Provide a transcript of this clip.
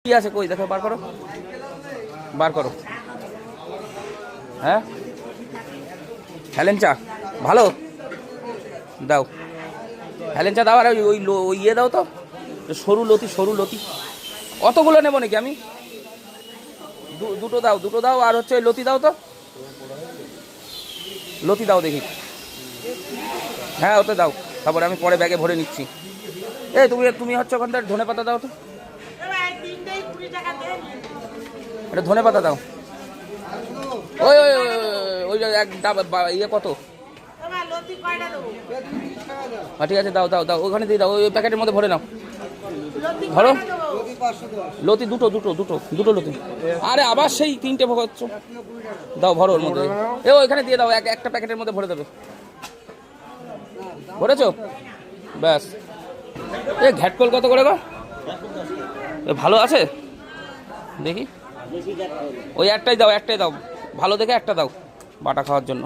কি আছে কই দেখো, বার করো, বার করো। হ্যাঁ হেলেন চা ভালো দাও, হেলেন চা দাও। আর ওই ইয়ে দাও তো, সরু লতি, সরু লতি। অতগুলো নেবো নাকি আমি? দুটো দাও, দুটো দাও। আর হচ্ছে লতি দাও তো, লতি দাও দেখি। হ্যাঁ ওতে দাও, তারপরে আমি পরে ব্যাগে ভরে নিচ্ছি। তুমি হচ্ছে ওখানটার ধনে পাতা দাও তো, এটা ধনে পাতা দাও। ওই ওই ওই এক ইয়ে কত? ঠিক আছে দাও দাও দাও, ওখানে দিয়ে দাও, ওই প্যাকেটের মধ্যে ভরে নাও। ধরো লতি দুটো দুটো দুটো দুটো লতি। আরে আবার সেই 3টে ভোগ হচ্ছে, দাও ভরো ওর মধ্যে। ওইখানে দিয়ে দাও, একটা প্যাকেটের মধ্যে ভরে দেবে। ভরেছো? ব্যাস। ঘ্যাটকল কত করে গো? ভালো আছে দেখি, ওই একটাই দাও, একটাই দাও, ভালো দেখে একটা দাও বাটা খাওয়ার জন্য।